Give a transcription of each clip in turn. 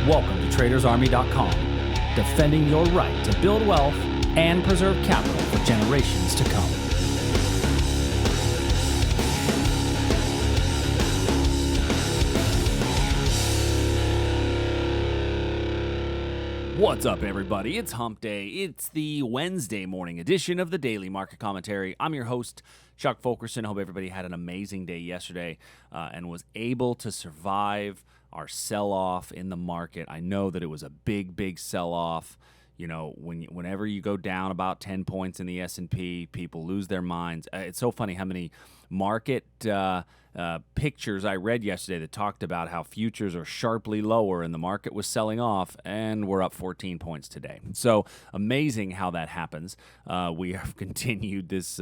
Welcome to TradersArmy.com, defending your right to build wealth and preserve capital for generations to come. What's up, everybody? It's Hump Day. It's the Wednesday morning edition of the Daily Market Commentary. I'm your host, Chuck Fulkerson. I hope everybody had an amazing day yesterday and was able to survive our sell-off in the market. I know that it was a big sell-off. You know, whenever you go down about 10 points in the S&P, people lose their minds. It's so funny how many market pictures I read yesterday that talked about how futures are sharply lower and the market was selling off, and we're up 14 points today. So amazing how that happens. We have continued this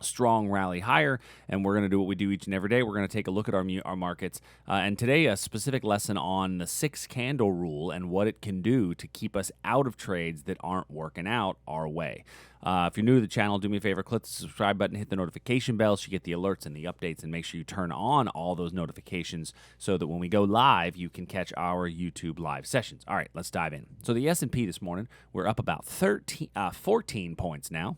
strong rally higher, and we're going to do what we do each and every day. We're going to take a look at our markets, and today a specific lesson on the 6 candle rule and what it can do to keep us out of trades that aren't working out our way. If you're new to the channel, do me a favor, click the subscribe button, hit the notification bell so you get the alerts and the updates, and make sure you turn on all those notifications so that when we go live, you can catch our YouTube live sessions. All right, let's dive in. So the S&P this morning, we're up about 14 points now,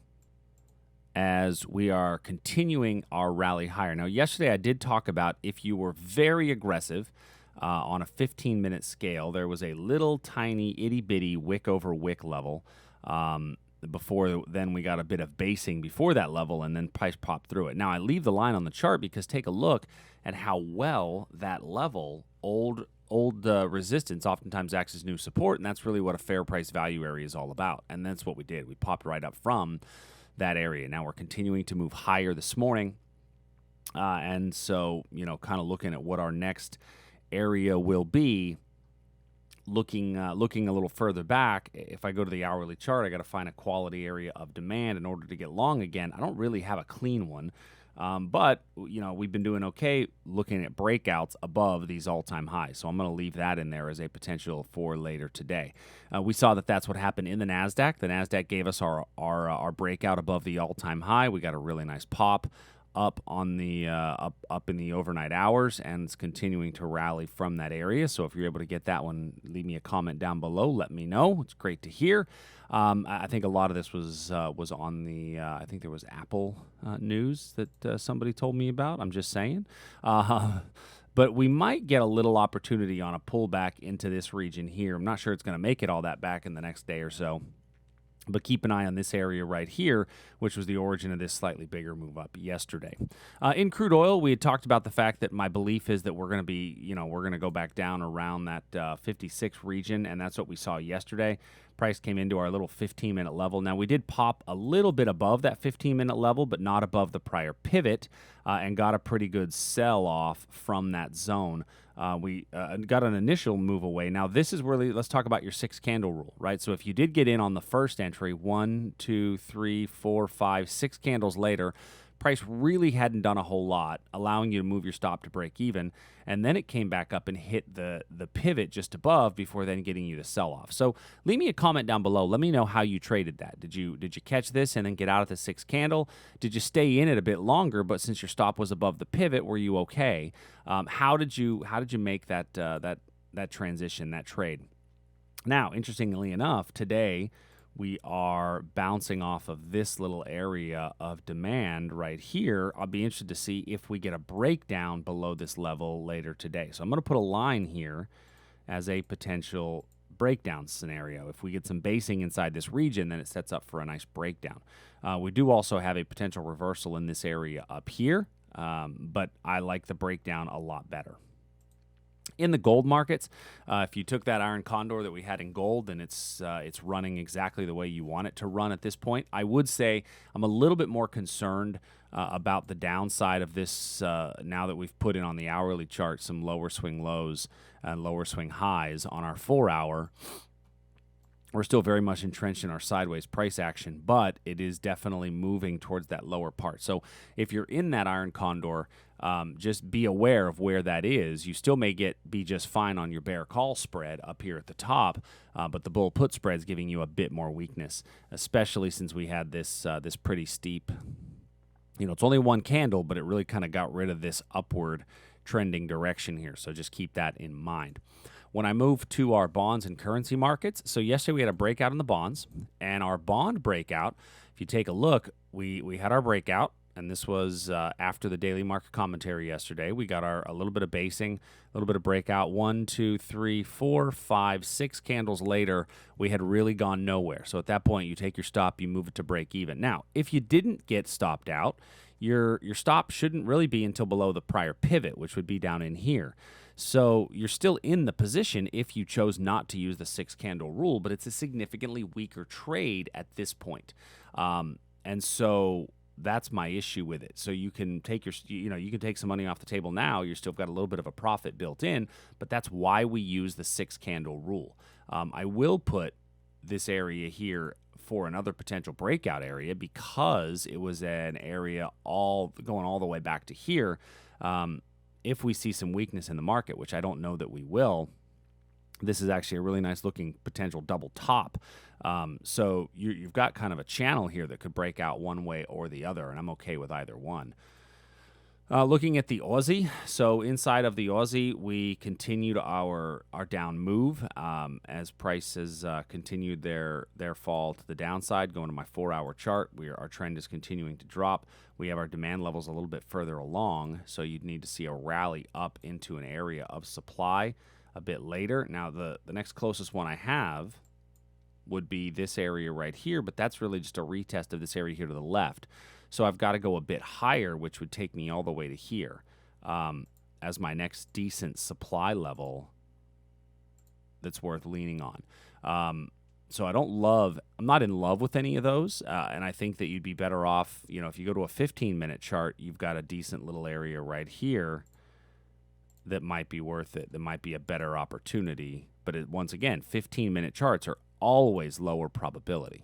as we are continuing our rally higher. Now, yesterday I did talk about if you were very aggressive on a 15-minute scale, there was a little tiny itty-bitty wick-over-wick level. Before then, we got a bit of basing before that level, and then price popped through it. Now, I leave the line on the chart because take a look at how well that level, old resistance, oftentimes acts as new support, and that's really what a fair price value area is all about. And that's what we did. We popped right up from that area. Now we're continuing to move higher this morning, and so, you know, kind of looking at what our next area will be. Looking a little further back, if I go to the hourly chart, I got to find a quality area of demand in order to get long again. I don't really have a clean one, but you know, we've been doing okay looking at breakouts above these all-time highs. So I'm going to leave that in there as a potential for later today. We saw that that's what happened in the Nasdaq. The Nasdaq gave us our breakout above the all-time high. We got a really nice pop up on the up in the overnight hours, and it's continuing to rally from that area. So if you're able to get that one, leave me a comment down below. Let me know. It's great to hear. I think a lot of this was on the I think there was Apple news that somebody told me about. I'm just saying. But we might get a little opportunity on a pullback into this region here. I'm not sure it's going to make it all that back in the next day or so. But keep an eye on this area right here, which was the origin of this slightly bigger move up yesterday. In crude oil, we had talked about the fact that my belief is that we're going to go back down around that 56 region, and that's what we saw yesterday. Price came into our little 15-minute level. Now, we did pop a little bit above that 15-minute level, but not above the prior pivot, and got a pretty good sell-off from that zone. We got an initial move away. Now, this is really, let's talk about your 6 candle rule, right? So if you did get in on the first entry, 1, 2, 3, 4, 5, 6 candles later, price really hadn't done a whole lot, allowing you to move your stop to break even, and then it came back up and hit the pivot just above before then getting you to sell off. So leave me a comment down below. Let me know how you traded that. Did you catch this and then get out at the 6 candle? Did you stay in it a bit longer, but since your stop was above the pivot, were you okay? How did you make that transition, that trade? Now, interestingly enough, today we are bouncing off of this little area of demand right here. I'll be interested to see if we get a breakdown below this level later today. So I'm going to put a line here as a potential breakdown scenario. If we get some basing inside this region, then it sets up for a nice breakdown. We do also have a potential reversal in this area up here, but I like the breakdown a lot better. In the gold markets, if you took that iron condor that we had in gold, then it's running exactly the way you want it to run at this point. I would say I'm a little bit more concerned about the downside of this now that we've put in on the hourly chart some lower swing lows and lower swing highs on our 4-hour. We're still very much entrenched in our sideways price action, but it is definitely moving towards that lower part. So if you're in that iron condor, just be aware of where that is. You still may be just fine on your bear call spread up here at the top, but the bull put spread is giving you a bit more weakness, especially since we had this pretty steep. You know, it's only one candle, but it really kind of got rid of this upward trending direction here. So just keep that in mind. when I move to our bonds and currency markets, so yesterday we had a breakout in the bonds, and our bond breakout, if you take a look, we had our breakout, and this was after the daily market commentary yesterday. We got a little bit of basing, a little bit of breakout. 1, 2, 3, 4, 5, 6 candles later, we had really gone nowhere. So at that point, you take your stop, you move it to break even. Now, if you didn't get stopped out, your stop shouldn't really be until below the prior pivot, which would be down in here. So you're still in the position if you chose not to use the 6-candle rule, but it's a significantly weaker trade at this point. And so that's my issue with it. So you can take you can take some money off the table now. You've still got a little bit of a profit built in, but that's why we use the 6-candle rule. I will put this area here for another potential breakout area because it was an area going all the way back to here. If we see some weakness in the market, which I don't know that we will, this is actually a really nice looking potential double top. So you've got kind of a channel here that could break out one way or the other, and I'm okay with either one. Looking at the Aussie, so inside of the Aussie, we continued our down move as prices continued their fall to the downside. Going to my 4-hour chart, our trend is continuing to drop. We have our demand levels a little bit further along, so you'd need to see a rally up into an area of supply a bit later. Now, the next closest one I have would be this area right here, but that's really just a retest of this area here to the left. So I've got to go a bit higher, which would take me all the way to here as my next decent supply level that's worth leaning on. So I'm not in love with any of those, and I think that you'd be better off, if you go to a 15-minute chart, you've got a decent little area right here that might be worth it, that might be a better opportunity. But once again, 15-minute charts are always lower probability.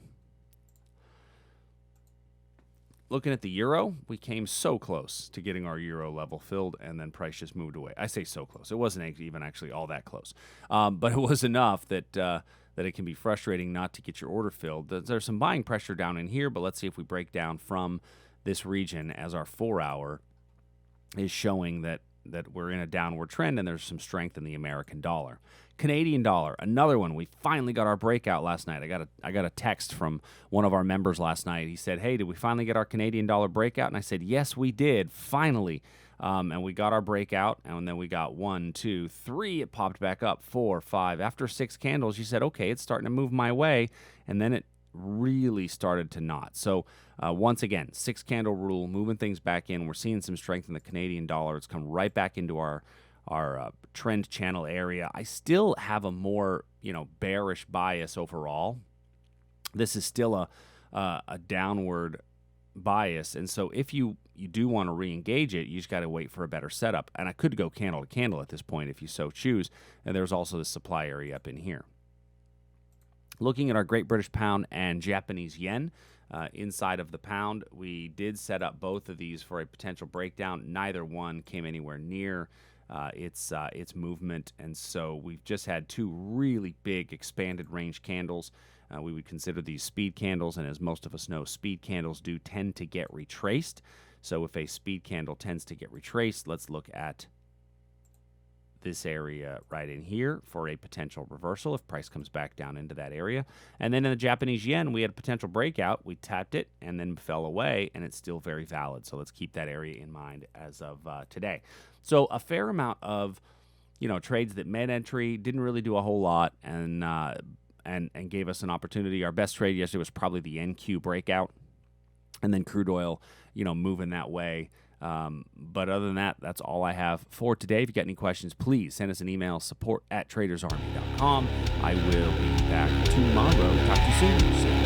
Looking at the euro, we came so close to getting our euro level filled, and then price just moved away. I say so close. It wasn't even actually all that close. But it was enough that it can be frustrating not to get your order filled. There's some buying pressure down in here, but let's see if we break down from this region as our 4-hour is showing that we're in a downward trend and there's some strength in the American dollar. Canadian dollar, another one. We finally got our breakout last night. I got a text from one of our members last night. He said, "Hey, did we finally get our Canadian dollar breakout?" And I said, "Yes, we did, finally." And we got our breakout, and then we got 1, 2, 3. It popped back up, 4, 5. After 6 candles, you said, "Okay, it's starting to move my way," and then it really started to not. So once again, 6-candle rule, moving things back in. We're seeing some strength in the Canadian dollar. It's come right back into our trend channel area. I still have a more bearish bias overall. This is still a downward bias, and so if you do want to re-engage it, you just got to wait for a better setup. And I could go candle to candle at this point if you so choose. And there's also the supply area up in here. Looking at our Great British Pound and Japanese Yen, inside of the pound, we did set up both of these for a potential breakdown. Neither one came anywhere near its movement, and so we've just had 2 really big expanded range candles. We would consider these speed candles, and as most of us know, speed candles do tend to get retraced. So if a speed candle tends to get retraced, let's look at this area right in here for a potential reversal if price comes back down into that area. And then in the Japanese yen, we had a potential breakout. We tapped it and then fell away, and it's still very valid. So let's keep that area in mind as of today. So a fair amount of trades that made entry, didn't really do a whole lot, and gave us an opportunity. Our best trade yesterday was probably the NQ breakout, and then crude oil, moving that way. But other than that, that's all I have for today. If you got any questions, please send us an email, support@tradersarmy.com. I will be back tomorrow. Talk to you soon.